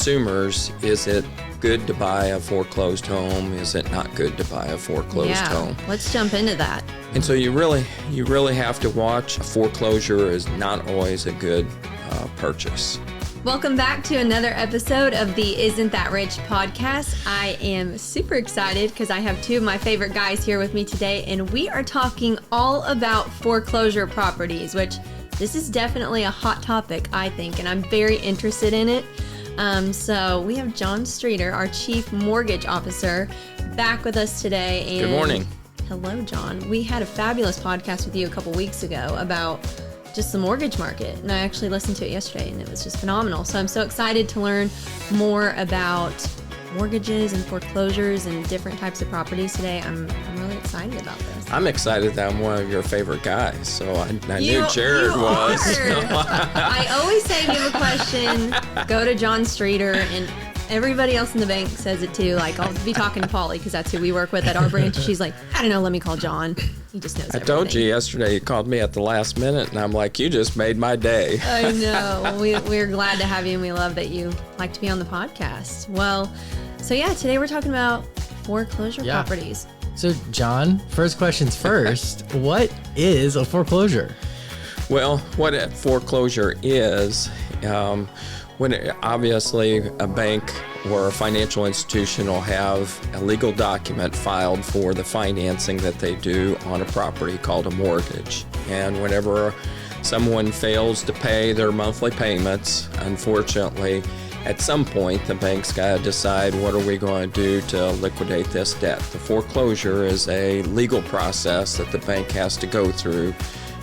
consumers, is it good to buy a foreclosed home? Is it not good to buy a foreclosed home? Let's jump into that. And so you really have to watch. A foreclosure is not always a good purchase. Welcome back to another episode of the Isn't That Rich podcast. I am super excited because I have two of my favorite guys here with me today, and we are talking all about foreclosure properties, which this is definitely a hot topic, I think, and I'm very interested in it. So we have John Streuter, our Chief Mortgage Officer, back with us today. And good morning. Hello, John. We had a fabulous podcast with you a couple weeks ago about just the mortgage market, and I actually listened to it yesterday, and it was just phenomenal. So I'm so excited to learn more about mortgages and foreclosures and different types of properties today. I'm really excited about this. I'm excited that I'm one of your favorite guys, so I knew Jared was. I always say if you have a question, go to John Streuter, and everybody else in the bank says it too. Like, I'll be talking to Polly because that's who we work with at our branch. She's like, I don't know, let me call John. He just knows everything. I told you yesterday, you called me at the last minute, and I'm like, you just made my day. I know. We're glad to have you, and we love that you like to be on the podcast. Well, so yeah, today we're talking about foreclosure properties. So, John, first questions first. What is a foreclosure? Well, what a foreclosure is, obviously a bank or a financial institution will have a legal document filed for the financing that they do on a property called a mortgage. And whenever someone fails to pay their monthly payments, unfortunately, at some point the bank's got to decide, what are we going to do to liquidate this debt? The foreclosure is a legal process that the bank has to go through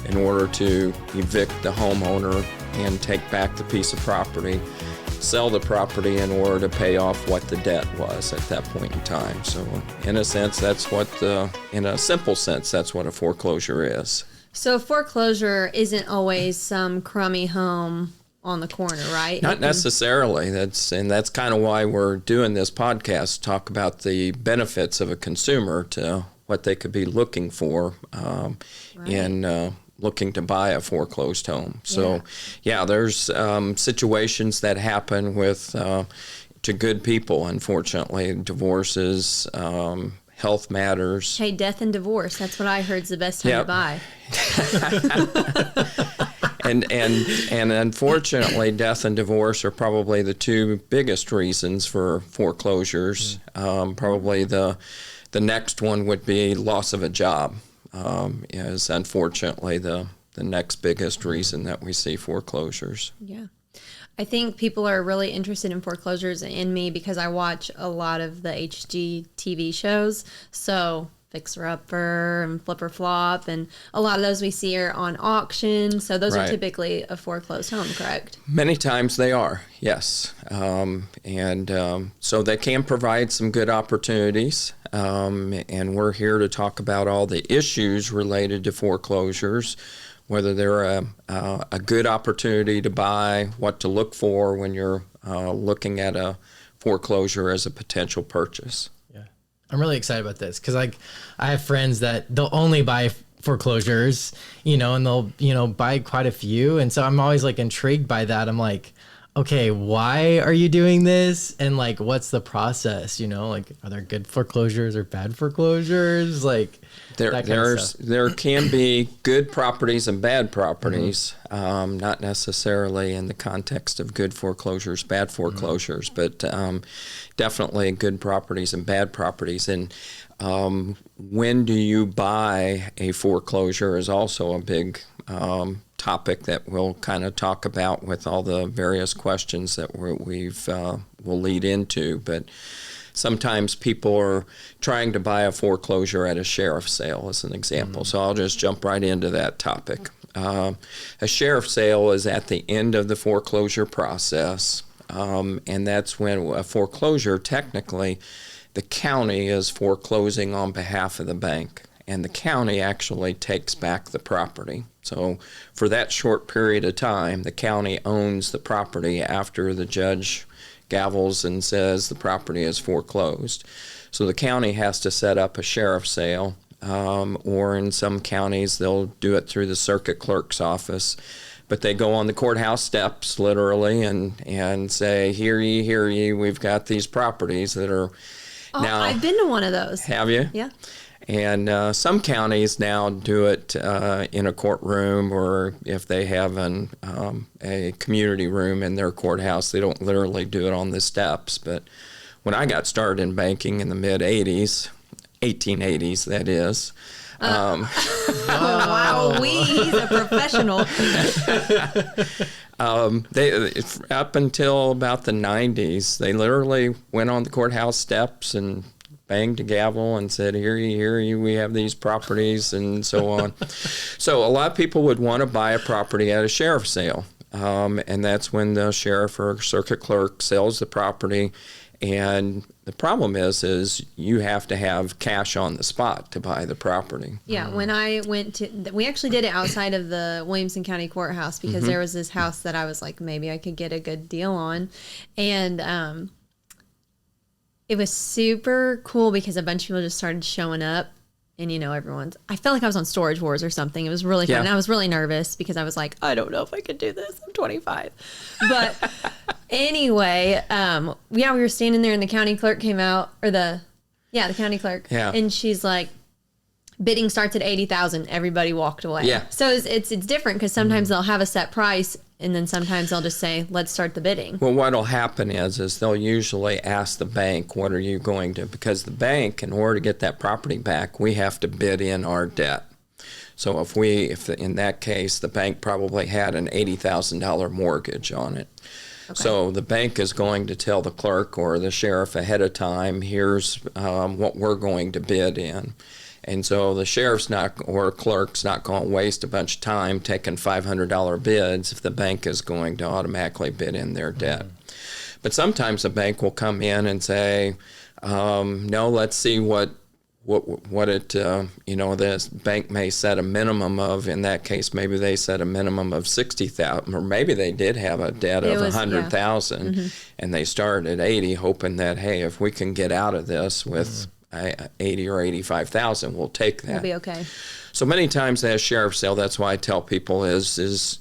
in order to evict the homeowner and take back the piece of property, sell the property in order to pay off what the debt was at that point in time. So in a sense, in a simple sense, that's what a foreclosure is. So a foreclosure isn't always some crummy home on the corner, right? Not necessarily. That's kind of why we're doing this podcast, talk about the benefits of a consumer to what they could be looking for in looking to buy a foreclosed home. So, there's situations that happen with to good people, unfortunately, divorces, health matters. Hey, death and divorce, that's what I heard is the best time to buy. And unfortunately, death and divorce are probably the two biggest reasons for foreclosures. Probably the next one would be loss of a job. Is unfortunately the next biggest reason that we see foreclosures. Yeah. I think people are really interested in foreclosures and me because I watch a lot of the HGTV shows. So Fixer Upper and Flipper Flop, and a lot of those we see are on auction. So those are typically a foreclosed home, correct? Many times they are, yes. So they can provide some good opportunities. And we're here to talk about all the issues related to foreclosures, whether they're a good opportunity to buy, what to look for when you're looking at a foreclosure as a potential purchase. I'm really excited about this because I have friends that they'll only buy foreclosures, and they'll, buy quite a few. And so I'm always like intrigued by that. I'm like, okay, why are you doing this? And like, what's the process? Like, are there good foreclosures or bad foreclosures? Like, there can be good properties and bad properties, not necessarily in the context of good foreclosures, bad foreclosures, but definitely good properties and bad properties. And when do you buy a foreclosure is also a big topic that we'll kind of talk about with all the various questions that we'll lead into. But sometimes people are trying to buy a foreclosure at a sheriff's sale, as an example. So I'll just jump right into that topic. A sheriff's sale is at the end of the foreclosure process, and that's when a foreclosure, technically, the county is foreclosing on behalf of the bank, and the county actually takes back the property. So for that short period of time, the county owns the property after the judge gavels and says the property is foreclosed. So the county has to set up a sheriff's sale, or in some counties they'll do it through the circuit clerk's office. but they go on the courthouse steps literally and say, hear ye, we've got these properties that are now. I've been to one of those. Have you? Yeah. And some counties now do it in a courtroom, or if they have a community room in their courthouse, they don't literally do it on the steps. But when I got started in banking in the mid-'80s, 1880s that is. Wow, he's a professional. They up until about the 90s, they literally went on the courthouse steps and banged a gavel and said, hear ye, we have these properties, and so on. So a lot of people would want to buy a property at a sheriff's sale, and that's when the sheriff or circuit clerk sells the property. And the problem is you have to have cash on the spot to buy the property. Yeah, when I went to, we actually did it outside of the Williamson County Courthouse because there was this house that I was like, maybe I could get a good deal on. And it was super cool because a bunch of people just started showing up. And, I felt like I was on Storage Wars or something. It was really fun. Yeah. And I was really nervous because I was like, I don't know if I could do this. I'm 25. But anyway, we were standing there and the county clerk came out, the county clerk. Yeah. And she's like, bidding starts at 80,000. Everybody walked away. Yeah. So it's different because sometimes they'll have a set price and then sometimes they'll just say, let's start the bidding. Well, what'll happen is they'll usually ask the bank, what are you going to, because the bank, in order to get that property back, we have to bid in our debt. So if in that case, the bank probably had an $80,000 mortgage on it. Okay. So the bank is going to tell the clerk or the sheriff ahead of time, here's what we're going to bid in. And so the sheriff's or clerk's not going to waste a bunch of time taking $500 bids if the bank is going to automatically bid in their debt. But sometimes the bank will come in and say, no, let's see what it, this bank may set a minimum of. In that case, maybe they set a minimum of $60,000, or maybe they did have a debt of $100,000, and they started at 80, hoping that, hey, if we can get out of this with 80 or 85,000, we'll take that. We'll be okay. So many times at a sheriff's sale, that's why I tell people is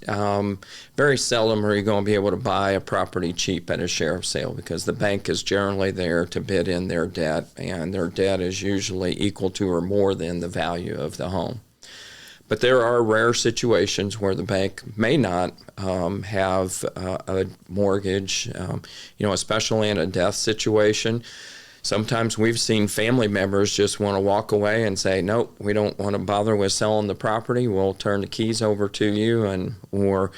very seldom are you going to be able to buy a property cheap at a sheriff's sale, because the bank is generally there to bid in their debt, and their debt is usually equal to or more than the value of the home. But there are rare situations where the bank may not have a mortgage, especially in a death situation. Sometimes we've seen family members just want to walk away and say, nope, we don't want to bother with selling the property. We'll turn the keys over to you, or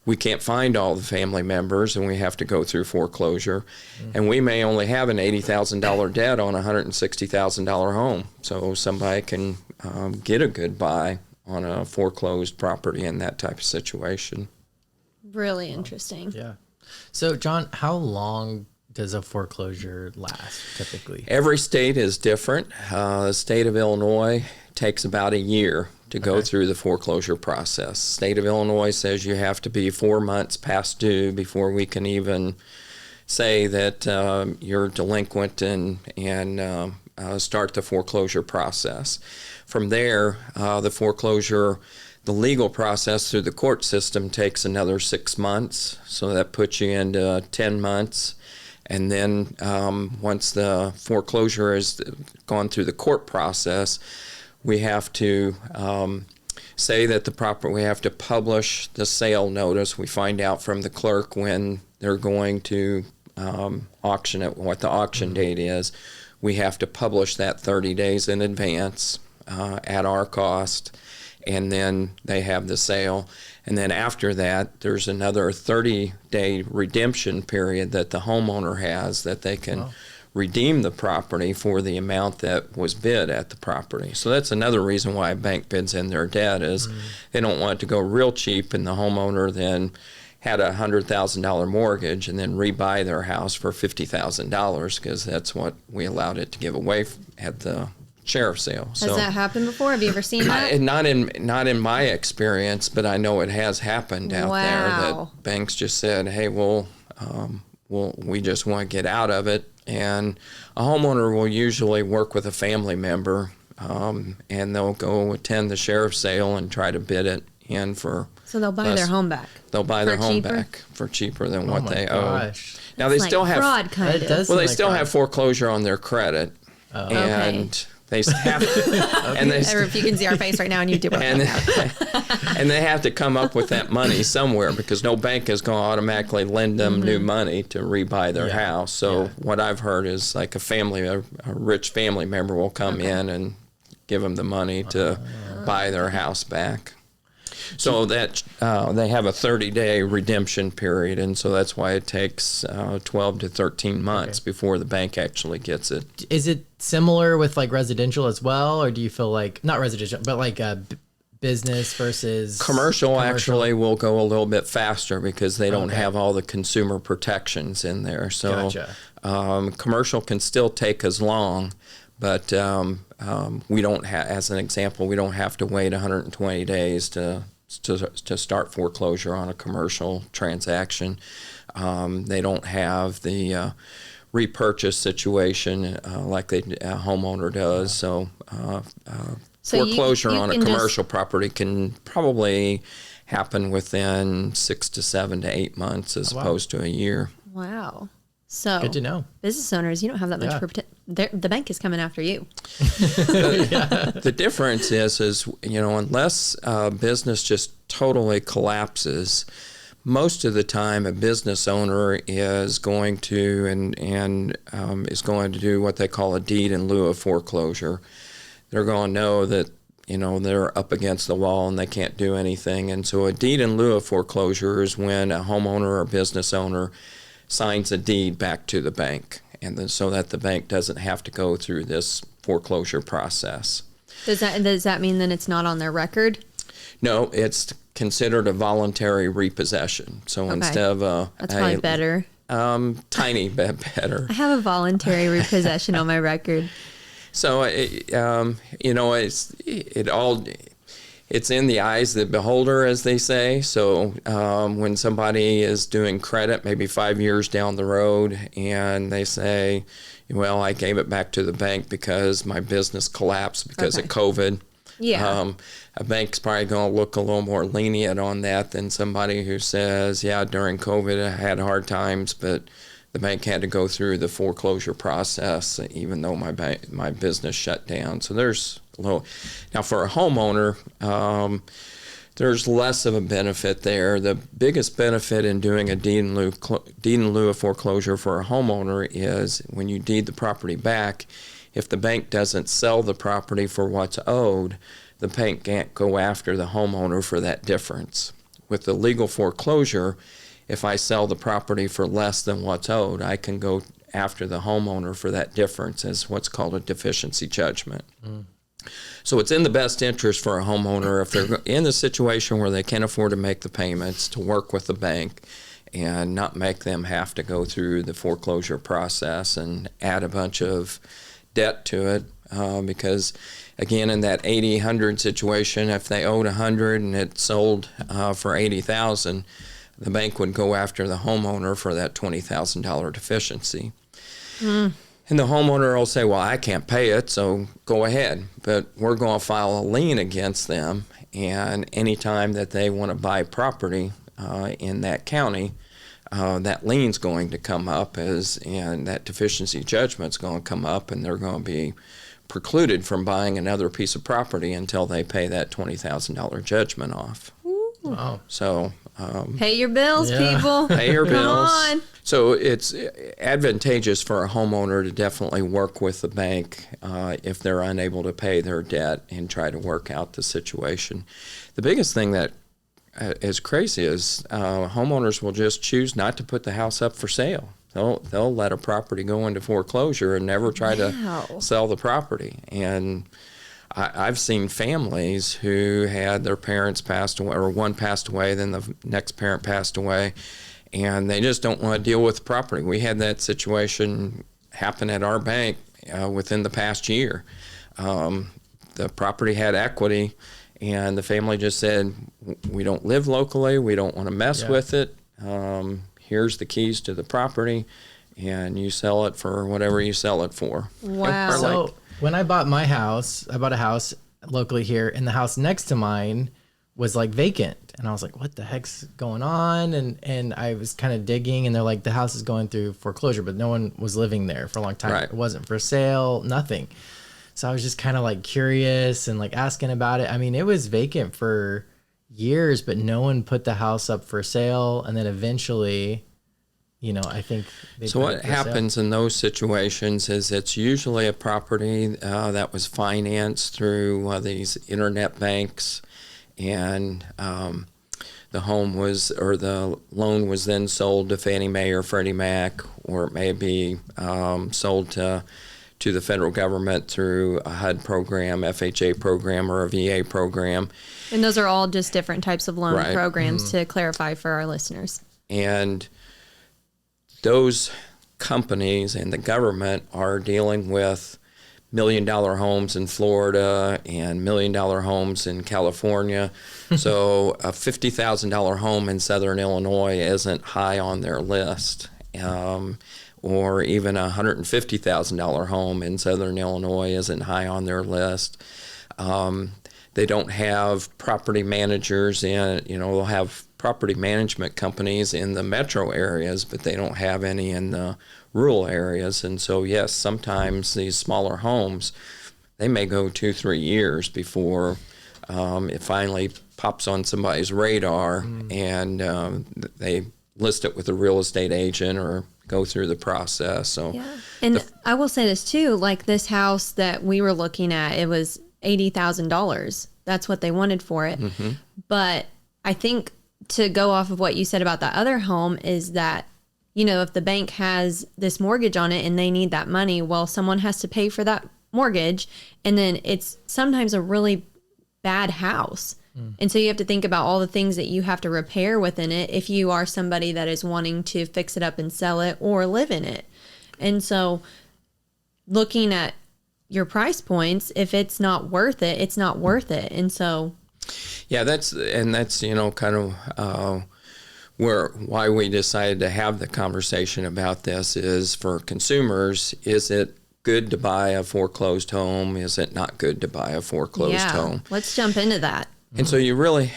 we can't find all the family members and we have to go through foreclosure. And we may only have an $80,000 debt on a $160,000 home. So somebody can get a good buy on a foreclosed property in that type of situation. Really interesting. Yeah. So, John, how long does a foreclosure last typically? Every state is different. The state of Illinois takes about a year to go through the foreclosure process. State of Illinois says you have to be 4 months past due before we can even say that you're delinquent and start the foreclosure process. From there, the legal process through the court system takes another 6 months, so that puts you into 10 months. And then once the foreclosure has gone through the court process, we have to say that we have to publish the sale notice. We find out from the clerk when they're going to auction it, what the auction date is. We have to publish that 30 days in advance at our cost, and then they have the sale. And then after that, there's another 30-day redemption period that the homeowner has, that they can redeem the property for the amount that was bid at the property. So that's another reason why a bank bids in their debt, is they don't want it to go real cheap and the homeowner then had a $100,000 mortgage and then rebuy their house for $50,000, because that's what we allowed it to give away at the sheriff's sale. Has that happened before? Have you ever seen that? Not in my experience, but I know it has happened out there, that banks just said, hey, we just want to get out of it. And a homeowner will usually work with a family member, and they'll go attend the sheriff's sale and try to bid it, and for So they'll buy less- their home back. They'll buy their For home cheaper? back for cheaper than what my they owe. gosh. Now they It's still like have fraud kind That of. does- well, they like still fraud. have foreclosure on their credit, and they have and they Or if you can see our face right now on YouTube. and they have to come up with that money somewhere because no bank is going to automatically lend them new money to rebuy their house. So what I've heard is like a rich family member will come in and give them the money to buy their house back. So that they have a 30-day redemption period, and so that's why it takes 12 to 13 months before the bank actually gets it. Is it similar with like residential as well, or do you feel like not residential, but like business versus Commercial actually will go a little bit faster because they don't have all the consumer protections in there. So commercial can still take as long, but we don't have, as an example, we don't have to wait 120 days to start foreclosure on a commercial transaction. They don't have the repurchase situation like a homeowner does. So foreclosure you on a can commercial property can probably happen within 6 to 7 to 8 months as opposed to a year. Wow. So Good to know. business owners, you don't have that much the bank is coming after you. The difference is unless business just totally collapses, most of the time a business owner is going to is going to do what they call a deed in lieu of foreclosure. They're going to know that they're up against the wall and they can't do anything, and so a deed in lieu of foreclosure is when a homeowner or business owner signs a deed back to the bank, and then so that the bank doesn't have to go through this foreclosure process. Does that mean that it's not on their record? No, it's considered a voluntary repossession. So instead of that's probably better. Tiny bit better. I have a voluntary repossession on my record. So it's in the eyes of the beholder, as they say. So when somebody is doing credit, maybe 5 years down the road, and they say, well, I gave it back to the bank because my business collapsed because of COVID. Yeah. A bank's probably going to look a little more lenient on that than somebody who says, yeah, during COVID I had hard times, but the bank had to go through the foreclosure process even though my business shut down. So there's now for a homeowner, there's less of a benefit there. The biggest benefit in doing a deed in lieu of foreclosure for a homeowner is when you deed the property back, if the bank doesn't sell the property for what's owed, the bank can't go after the homeowner for that difference. With the legal foreclosure, if I sell the property for less than what's owed, I can go after the homeowner for that difference as what's called a deficiency judgment. So it's in the best interest for a homeowner, if they're in the situation where they can't afford to make the payments, to work with the bank and not make them have to go through the foreclosure process and add a bunch of debt to it. Because, again, in that 80-100 situation, if they owed 100 and it sold for $80,000, the bank would go after the homeowner for that $20,000 deficiency. And the homeowner will say, well, I can't pay it, so go ahead. But we're going to file a lien against them, and anytime that they want to buy property in that county, that lien's going to come up and that deficiency judgment's going to come up, and they're going to be precluded from buying another piece of property until they pay that $20,000 judgment off. Wow. So pay your bills, people. pay your bills. Come on. So it's advantageous for a homeowner to definitely work with the bank if they're unable to pay their debt and try to work out the situation. The biggest thing that is crazy is homeowners will just choose not to put the house up for sale. They'll let a property go into foreclosure and never try to sell the property. And I've seen families who had their parents passed away, or one passed away, then the next parent passed away, and they just don't want to deal with the property. We had that situation happen at our bank within the past year. The property had equity, and the family just said, we don't live locally, we don't want to mess with it. Here's the keys to the property, and you sell it for whatever you sell it for. Wow. So when I bought my house, I bought a house locally here, and the house next to mine was like vacant. And I was like, what the heck's going on? And I was kind of digging, and they're like, the house is going through foreclosure, but no one was living there for a long time. Right. It wasn't for sale, nothing. So I was just kind of like curious and like asking about it. I mean, it was vacant for years, but no one put the house up for sale. And then eventually, you know, I think so what happens in those situations is it's usually a property that was financed through these internet banks, and the home was, or the loan was then sold to Fannie Mae or Freddie Mac, or it may be sold to the federal government through a HUD program, FHA program, or a VA program. And those are all just different types of loan Right. programs to clarify for our listeners. And those companies and the government are dealing with $1 million homes in Florida and $1 million homes in California. So a $50,000 home in Southern Illinois isn't high on their list. Or even a $150,000 home in Southern Illinois isn't high on their list. They don't have property managers in, they'll have property management companies in the metro areas, but they don't have any in the rural areas. And so, yes, sometimes these smaller homes, they may go 2-3 years before it finally pops on somebody's radar and they list it with a real estate agent or go through the process. So, yeah. And I will say this too, like this house that we were looking at, it was $80,000. That's what they wanted for it. Mm-hmm. But I think to go off of what you said about that other home is that, if the bank has this mortgage on it and they need that money, well, someone has to pay for that mortgage. And then it's sometimes a really bad house. And so you have to think about all the things that you have to repair within it if you are somebody that is wanting to fix it up and sell it or live in it. And so looking at your price points, if it's not worth it, it's not worth it. And so yeah, that's kind of why we decided to have the conversation about this is for consumers. Is it good to buy a foreclosed home? Is it not good to buy a foreclosed home? Let's jump into that. And so you really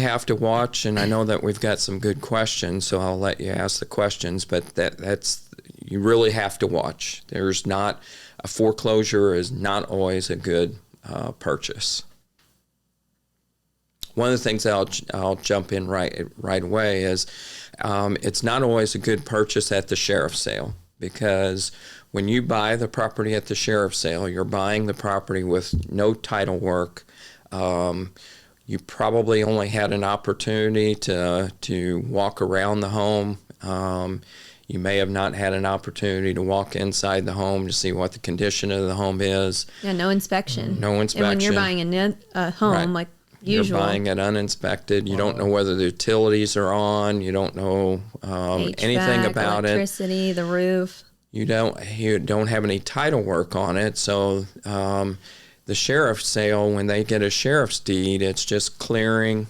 have to watch, and I know that we've got some good questions, so I'll let you ask the questions, but that's you really have to watch. A foreclosure is not always a good purchase. One of the things that I'll jump in right away is it's not always a good purchase at the sheriff's sale, because when you buy the property at the sheriff's sale, you're buying the property with no title work. You probably only had an opportunity to walk around the home. You may have not had an opportunity to walk inside the home to see what the condition of the home is. Yeah, no inspection. No inspection. And when you're buying a home, right. like usual. You're buying it uninspected. You don't know whether the utilities are on. You don't know anything about electricity, the roof. You don't have any title work on it. So the sheriff's sale, when they get a sheriff's deed, it's just clearing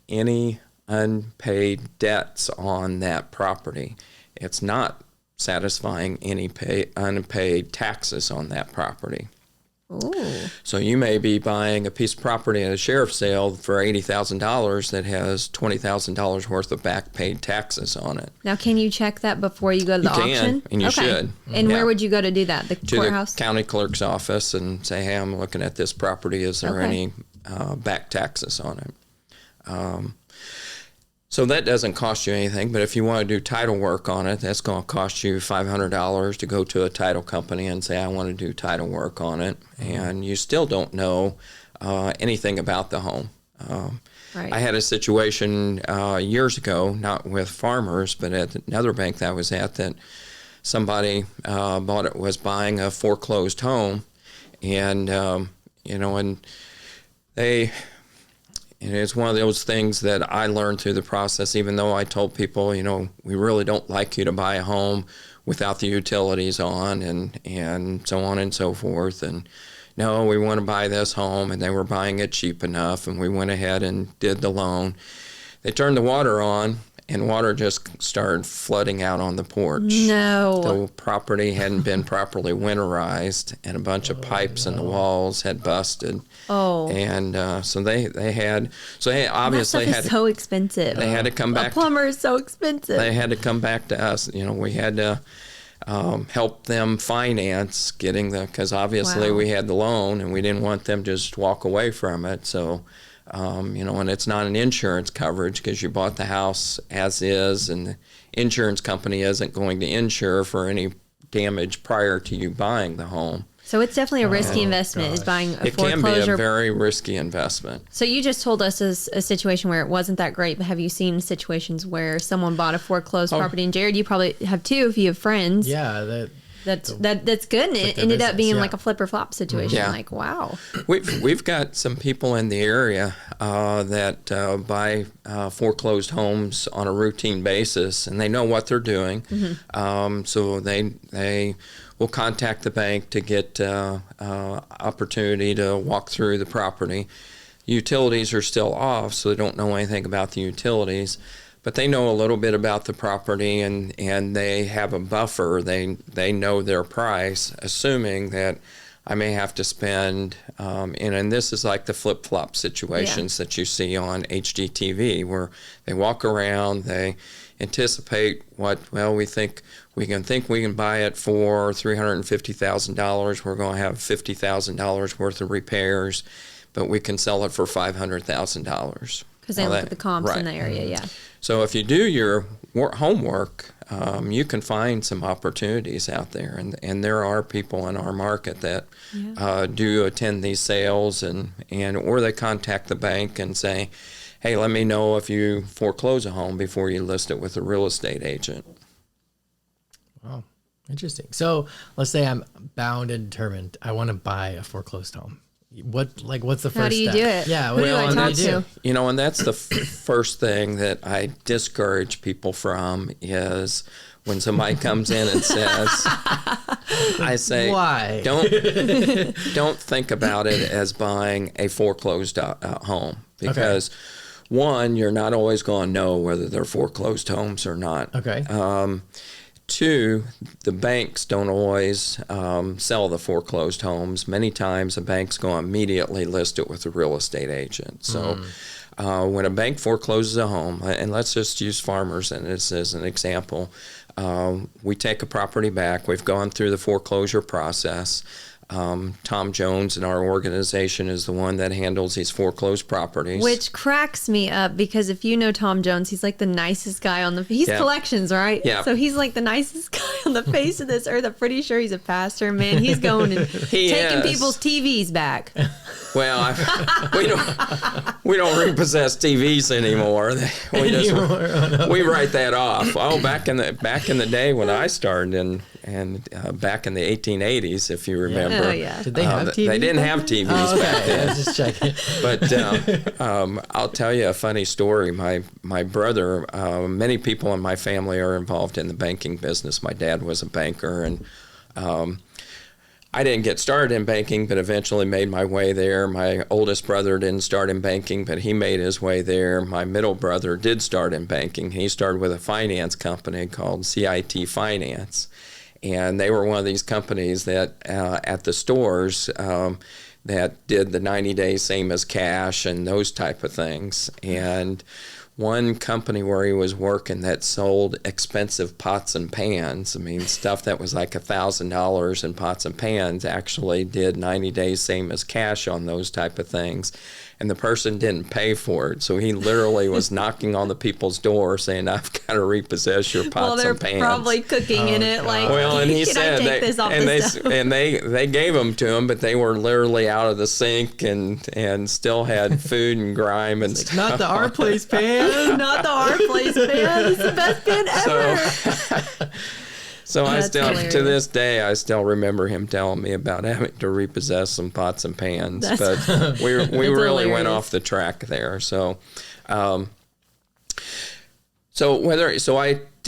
any unpaid debts on that property. It's not satisfying any unpaid taxes on that property. Ooh. So you may be buying a piece of property at a sheriff's sale for $80,000 that has $20,000 worth of back paid taxes on it. Now, can you check that before you go to the auction? And you should. And where would you go to do that? The courthouse? To the county clerk's office and say, hey, I'm looking at this property. Is there any back taxes on it? So that doesn't cost you anything, but if you want to do title work on it, that's going to cost you $500 to go to a title company and say, I want to do title work on it, and you still don't know anything about the home. Right. I had a situation years ago, not with farmers, but at another bank that I was at, that somebody was buying a foreclosed home, and and they. And it's one of those things that I learned through the process, even though I told people, we really don't like you to buy a home without the utilities on and so on and so forth. And no, we want to buy this home, and they were buying it cheap enough, and we went ahead and did the loan. They turned the water on, and water just started flooding out on the porch. No. The property hadn't been properly winterized, and a bunch of pipes in the walls had busted. Oh. And so they obviously that stuff is so expensive. They had to come back. A plumber is so expensive. They had to come back to us. We had to help them finance getting because obviously we had the loan and we didn't want them to just walk away from it. So, and it's not an insurance coverage because you bought the house as is, and the insurance company isn't going to insure for any damage prior to you buying the home. So it's definitely a risky investment, is buying a foreclosure. It can be a very risky investment. So you just told us a situation where it wasn't that great, but have you seen situations where someone bought a foreclosed property? And Jared, you probably have too if you have friends. Yeah, that's good. And it ended up being like a flip or flop situation. Yeah. Like, wow. We've got some people in the area that buy foreclosed homes on a routine basis, and they know what they're doing. So they will contact the bank to get opportunity to walk through the property. Utilities are still off, so they don't know anything about the utilities, but they know a little bit about the property, and they have a buffer. They know their price, assuming that I may have to spend, and this is like the flip-flop situations that you see on HGTV, where they walk around, they anticipate we think we can buy it for $350,000. We're going to have $50,000 worth of repairs, but we can sell it for $500,000. Because they look at the comps in the area, yeah. So if you do your homework, you can find some opportunities out there, and there are people in our market that do attend these sales, or they contact the bank and say, hey, let me know if you foreclose a home before you list it with a real estate agent. Wow, interesting. So let's say I'm bound and determined. I want to buy a foreclosed home. What's the first step? How do you do it? Yeah, what do I talk to? And that's the first thing that I discourage people from is when somebody comes in and says, I say, why? Don't think about it as buying a foreclosed home, because one, you're not always going to know whether they're foreclosed homes or not. Okay. Two, the banks don't always sell the foreclosed homes. Many times a bank's going to immediately list it with a real estate agent. So when a bank forecloses a home, and let's just use Farmers as an example, we take a property back. We've gone through the foreclosure process. Tom Jones in our organization is the one that handles these foreclosed properties. Which cracks me up, because if you know Tom Jones, he's like the nicest guy on the... He's collections, right? Yeah. So he's like the nicest guy on the face of this earth. I'm pretty sure he's a pastor, man. He's going and taking people's TVs back. Well, we don't repossess TVs anymore. We write that off. Oh, back in the day when I started, and back in the 1880s, if you remember. Oh, yeah. Did they have TVs? They didn't have TVs back then. I was just checking. But I'll tell you a funny story. My brother, many people in my family are involved in the banking business. My dad was a banker, and I didn't get started in banking, but eventually made my way there. My oldest brother didn't start in banking, but he made his way there. My middle brother did start in banking. He started with a finance company called CIT Finance. And they were one of these companies that at the stores that did the 90 days same as cash and those type of things. And one company where he was working that sold expensive pots and pans, I mean, stuff that was like $1,000 in pots and pans, actually did 90 days same as cash on those type of things. And the person didn't pay for it. So he literally was knocking on the people's door saying, I've got to repossess your pots and pans. Well, they're probably cooking in it. Like, well, and he said, they they gave them to him, but they were literally out of the sink and still had food and grime and stuff. Not the Our Place pan. Not the Our Place pan. It's the best pan ever. So I still, hilarious. To this day, I still remember him telling me about having to repossess some pots and pans. But we really hilarious. Went off the track there. So, I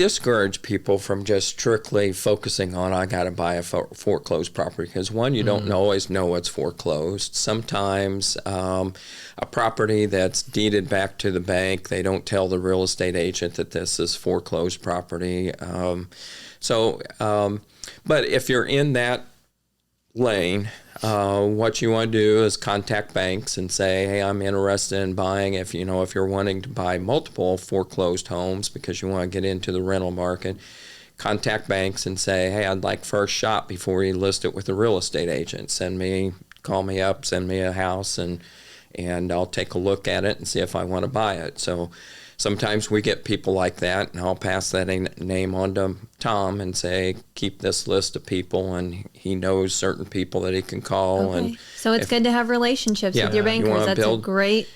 discourage people from just strictly focusing on, I got to buy a foreclosed property, because one, you don't always know what's foreclosed. Sometimes a property that's deeded back to the bank, they don't tell the real estate agent that this is foreclosed property. But if you're in that lane, what you want to do is contact banks and say, hey, I'm interested in buying. If you're wanting to buy multiple foreclosed homes because you want to get into the rental market, contact banks and say, hey, I'd like first shot before you list it with a real estate agent. Call me up, send me a house, and I'll take a look at it and see if I want to buy it. So sometimes we get people like that, and I'll pass that name on to Tom and say, keep this list of people, and he knows certain people that he can call. Okay. And so it's good to have relationships with your bankers. That's a great.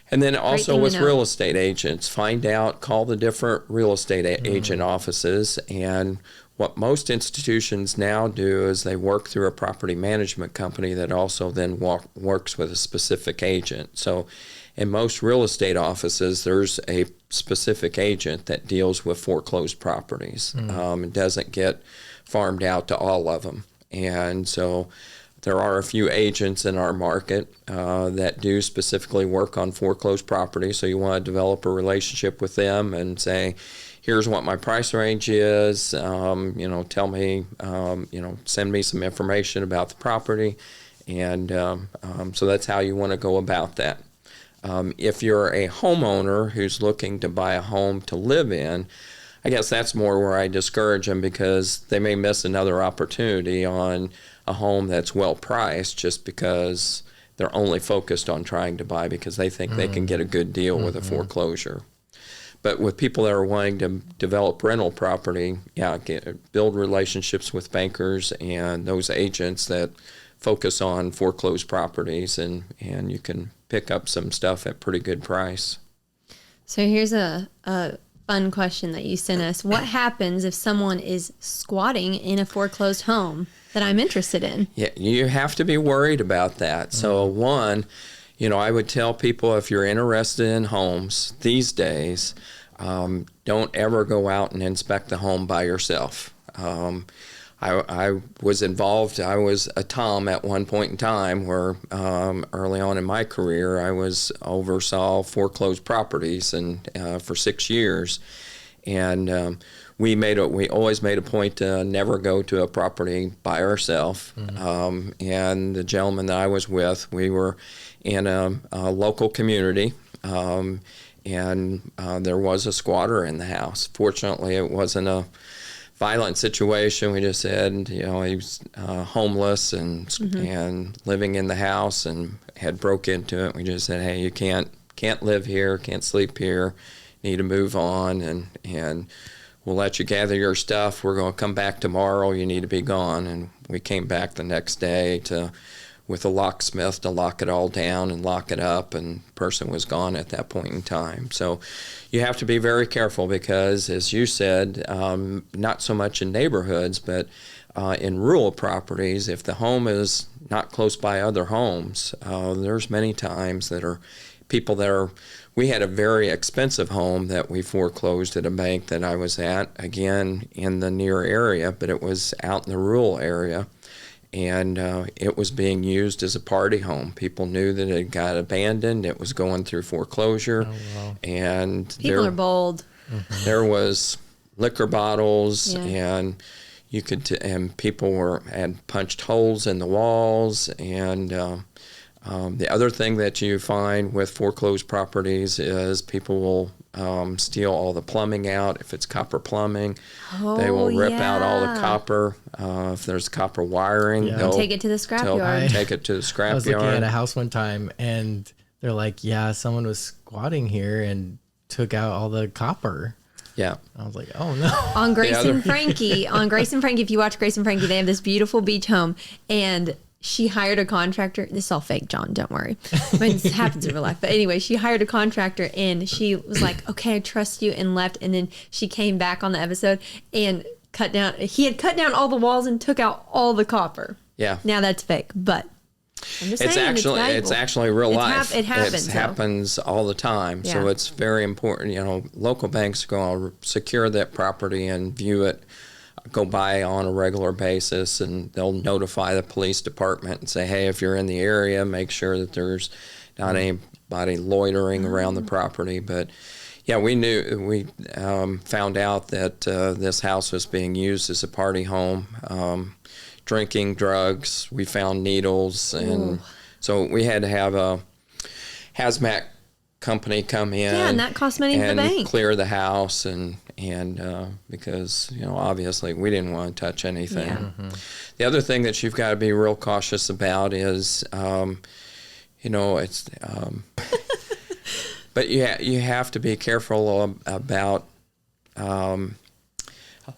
And then also with real estate agents, call the different real estate agent offices. And what most institutions now do is they work through a property management company that also then works with a specific agent. So in most real estate offices, there's a specific agent that deals with foreclosed properties. It doesn't get farmed out to all of them. And so there are a few agents in our market that do specifically work on foreclosed properties. So you want to develop a relationship with them and say, here's what my price range is. Tell me, send me some information about the property. And so that's how you want to go about that. If you're a homeowner who's looking to buy a home to live in, I guess that's more where I discourage them, because they may miss another opportunity on a home that's well priced just because they're only focused on trying to buy because they think they can get a good deal with a foreclosure. But with people that are wanting to develop rental property, build relationships with bankers and those agents that focus on foreclosed properties, and you can pick up some stuff at pretty good price. So here's a fun question that you sent us. What happens if someone is squatting in a foreclosed home that I'm interested in? Yeah, you have to be worried about that. So one, I would tell people, if you're interested in homes these days, don't ever go out and inspect the home by yourself. I was involved. I was a Tom at one point in time where early on in my career, I oversaw foreclosed properties and for 6 years. And we always made a point to never go to a property by ourselves. And the gentleman that I was with, we were in a local community, and there was a squatter in the house. Fortunately, it wasn't a violent situation. We just said, he was homeless and living in the house and had broke into it. We just said, hey, you can't live here, can't sleep here, need to move on, and we'll let you gather your stuff. We're going to come back tomorrow. You need to be gone. And we came back the next day with a locksmith to lock it all down and lock it up, and the person was gone at that point in time. So you have to be very careful because, as you said, not so much in neighborhoods, but in rural properties, if the home is not close by other homes, there's many times that are people that are. We had a very expensive home that we foreclosed at a bank that I was at, again, in the near area, but it was out in the rural area. And it was being used as a party home. People knew that it got abandoned. It was going through foreclosure. Oh, wow. And people are bold. There was liquor bottles, and and people had punched holes in the walls. And the other thing that you find with foreclosed properties is people will steal all the plumbing out. If it's copper plumbing, they will rip out all the copper. If there's copper wiring, they'll take it to the scrapyard. Take it to the scrapyard. I was looking at a house one time, and they're like, someone was squatting here and took out all the copper. Yeah. I was like, oh no. On Grace and Frankie, if you watch Grace and Frankie, they have this beautiful beach home, and she hired a contractor. This is all fake, John. Don't worry. It happens in real life. But anyway, she hired a contractor, and she was like, okay, I trust you, and left. And then she came back on the episode and he had cut down all the walls and took out all the copper. Yeah. Now that's fake, but I'm just It's saying, actually real life. It happens. It happens all the time. So Yeah. it's very important. Local banks are going to secure that property and view it, go by on a regular basis, and they'll notify the police department and say, hey, if you're in the area, make sure that there's not anybody loitering around the property. But yeah, we found out that this house was being used as a party home, drinking, drugs. We found needles, and so we had to have a hazmat company come in. Yeah, and that cost money to the bank. Clear the house, and because obviously we didn't want to touch anything. Yeah. Mm-hmm. The other thing that you've got to be real cautious about is, it's. But you have to be careful about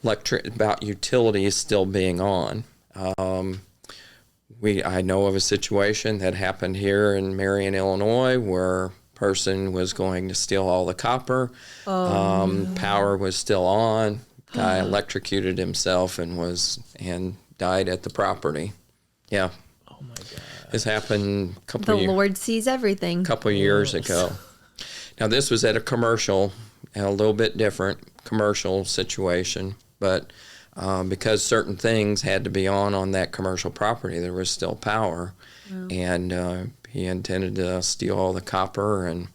about utilities still being on. I know of a situation that happened here in Marion, Illinois, where a person was going to steal all the copper. Power was still on. Guy electrocuted himself and died at the property. Yeah. Oh my God. This happened The Lord sees everything. couple years ago. Now, this was at a commercial, a little bit different commercial situation, but because certain things had to be on that commercial property, there was still power. Wow. And he intended to steal all the copper and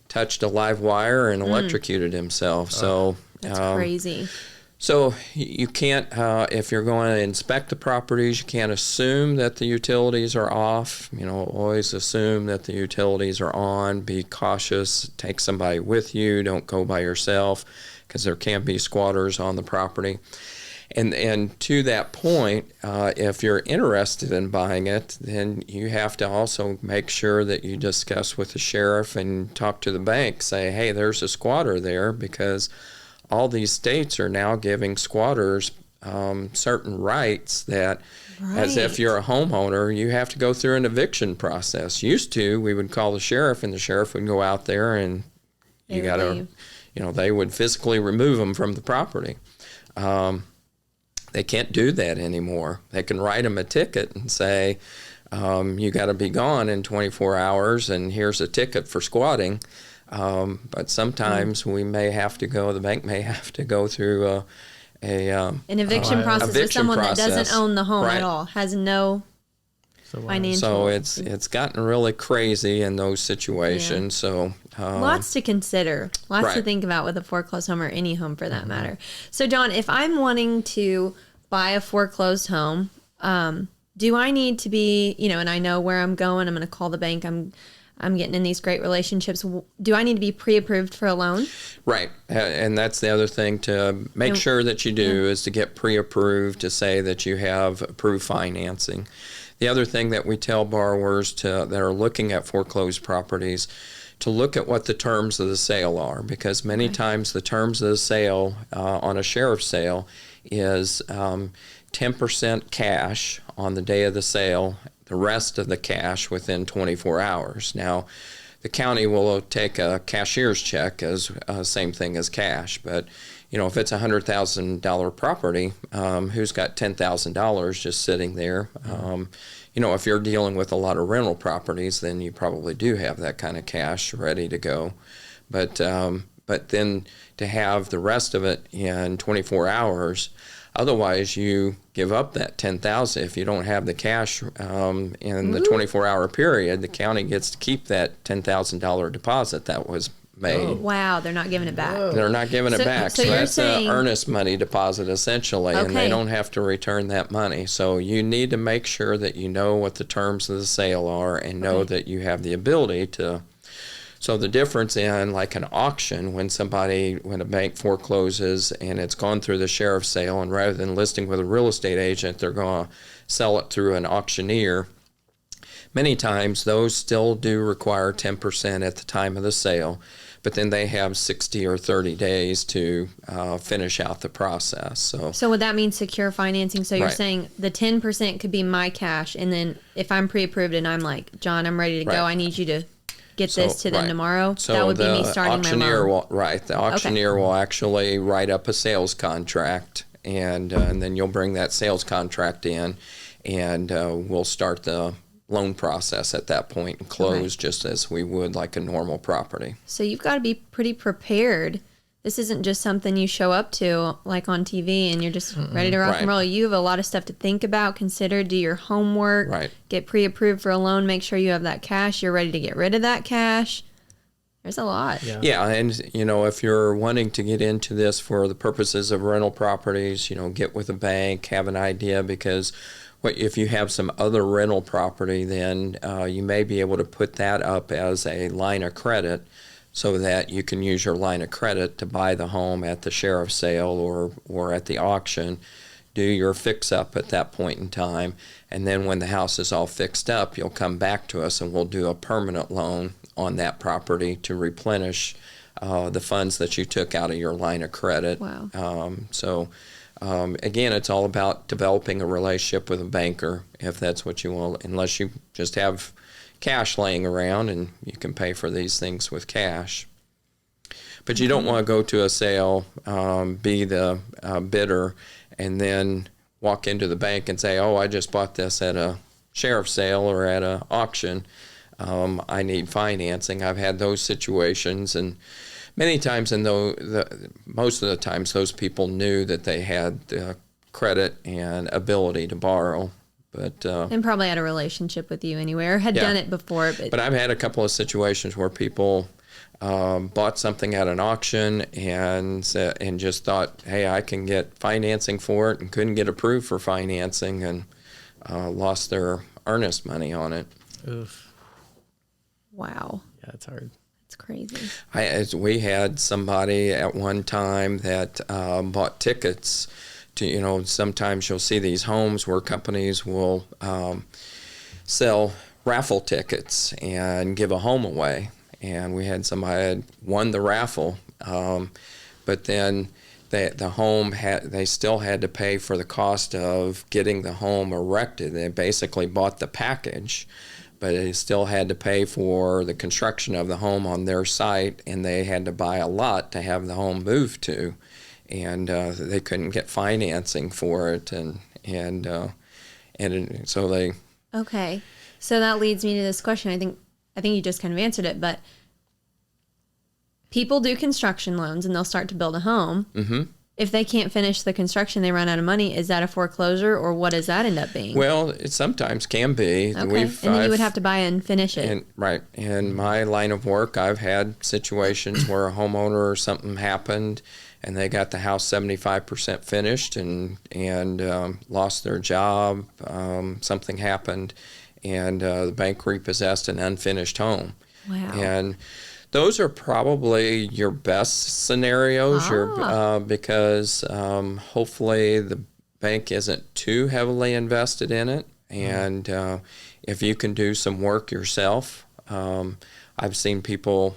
touched a live wire and electrocuted himself. So That's crazy. So you can't, if you're going to inspect the properties, you can't assume that the utilities are off. Always assume that the utilities are on. Be cautious. Take somebody with you. Don't go by yourself, because there can be squatters on the property. And to that point, if you're interested in buying it, then you have to also make sure that you discuss with the sheriff and talk to the bank. Say, hey, there's a squatter there, because all these states are now giving squatters certain rights that, as if you're a homeowner, you have to go through an eviction process. Used to, we would call the sheriff, and the sheriff would go out there, and they would physically remove them from the property. They can't do that anymore. They can write them a ticket and say, you got to be gone in 24 hours, and here's a ticket for squatting. But sometimes the bank may have to go through an eviction process with someone that doesn't own the home right. at all, has no financial. So it's gotten really crazy in those situations. Yeah. So lots to consider, lots to right. think about with a foreclosed home, or any home for that matter. So John, if I'm wanting to buy a foreclosed home, do I need to be, and I know where I'm going, I'm going to call the bank, I'm getting in these great relationships. Do I need to be pre-approved for a loan? Right. And that's the other thing to make sure that you do is to get pre-approved, to say that you have approved financing. The other thing that we tell borrowers that are looking at foreclosed properties, to look at what the terms of the sale are, because many times the terms of the sale on a sheriff's sale is 10% cash on the day of the sale, the rest of the cash within 24 hours. Now, the county will take a cashier's check as same thing as cash, but if it's a $100,000 property, who's got $10,000 just sitting there? If you're dealing with a lot of rental properties, then you probably do have that kind of cash ready to go. But then to have the rest of it in 24 hours, otherwise you give up that $10,000. If you don't have the cash in the 24-hour period, the county gets to keep that $10,000 deposit that was made. Oh, wow, they're not giving it back. They're not giving it back. So you're that's saying, an earnest money deposit, essentially, and they don't have to return that money. So you need to make sure that you know what the terms of the sale are, and know that you have the ability to. So the difference in like an auction, when a bank forecloses and it's gone through the sheriff's sale, and rather than listing with a real estate agent, they're going to sell it through an auctioneer. Many times those still do require 10% at the time of the sale, but then they have 60 or 30 days to finish out the process. So would that mean secure financing? So you're Right. saying the 10% could be my cash, and then if I'm pre-approved and I'm like, John, I'm ready to Right. go, I need you to get this to them right. tomorrow, So that would be the me starting my auctioneer loan. the auctioneer will actually write up a sales contract, and then you'll bring that sales contract in, and we'll start the loan process at that point and close just as we would like a normal property. So you've got to be pretty prepared. This isn't just something you show up to like on TV and you're just ready to rock and roll. You have a lot of stuff to think about, consider, do your homework, get pre-approved for a loan, make sure you have that cash, you're ready to get rid of that cash. There's a lot. Yeah, and if you're wanting to get into this for the purposes of rental properties, get with a bank, have an idea, because if you have some other rental property, then you may be able to put that up as a line of credit so that you can use your line of credit to buy the home at the sheriff's sale or at the auction, do your fix-up at that point in time, and then when the house is all fixed up, you'll come back to us and we'll do a permanent loan on that property to replenish the funds that you took out of your line of credit. Wow. Again, it's all about developing a relationship with a banker, if that's what you want, unless you just have cash laying around and you can pay for these things with cash. But you don't want to go to a sale, be the bidder, and then walk into the bank and say, I just bought this at a sheriff's sale or at an auction. I need financing. I've had those situations, and many times, most of the times, those people knew that they had credit and ability to borrow, and probably had a relationship with you anyway, or had done it before. But I've had a couple of situations where people bought something at an auction and just thought, hey, I can get financing for it, and couldn't get approved for financing, and lost their earnest money on it. Oof. Wow. Yeah, it's hard. It's crazy. We had somebody at one time that bought tickets to, sometimes you'll see these homes where companies will sell raffle tickets and give a home away. And we had somebody had won the raffle, but then the home they still had to pay for the cost of getting the home erected. They basically bought the package, but they still had to pay for the construction of the home on their site, and they had to buy a lot to have the home moved to, and they couldn't get financing for it, and so they. Okay, so that leads me to this question. I think you just kind of answered it, but people do construction loans and they'll start to build a home. Mm-hmm. If they can't finish the construction, they run out of money. Is that a foreclosure, or what does that end up being? Well, it sometimes can be. Okay, and then you would have to buy and finish it. In my line of work, I've had situations where a homeowner or something happened, and they got the house 75% finished and lost their job. Something happened, and the bank repossessed an unfinished home. Wow. And those are probably your best scenarios, because hopefully the bank isn't too heavily invested in it. And if you can do some work yourself, I've seen people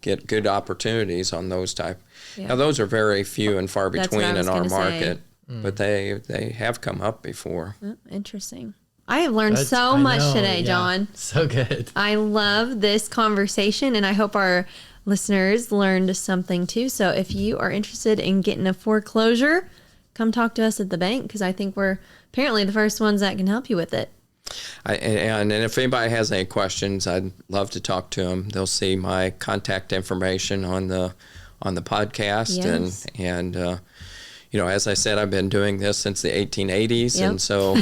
get good opportunities on those type. Yeah. Now, those are very few and far between in our market, but they have come up before. Oh, interesting. I have learned so much today, John. So good. I love this conversation, and I hope our listeners learned something too. So if you are interested in getting a foreclosure, come talk to us at the bank, because I think we're apparently the first ones that can help you with it. And if anybody has any questions, I'd love to talk to them. They'll see my contact information on the podcast. Yes. And as I said, I've been doing this since the 1880s, and so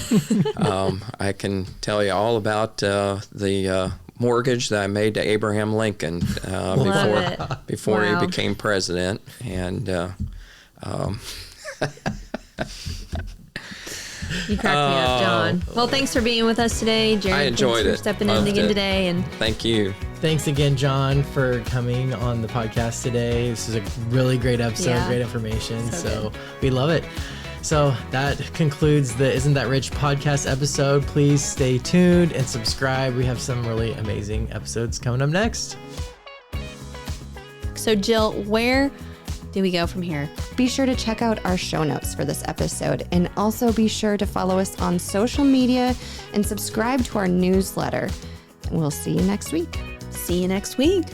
I can tell you all about the mortgage that I made to Abraham Lincoln before he became president, and you cracked me up, John. Well, thanks for being with us today, Jared. I enjoyed thanks for stepping in again today, and thank you. Thanks again, John, for coming on the podcast today. This is a really great episode, great information. So we love it. So that concludes the Isn't That Rich podcast episode. Please stay tuned and subscribe. We have some really amazing episodes coming up next. So, Jill, where do we go from here? Be sure to check out our show notes for this episode, and also be sure to follow us on social media and subscribe to our newsletter. We'll see you next week. See you next week.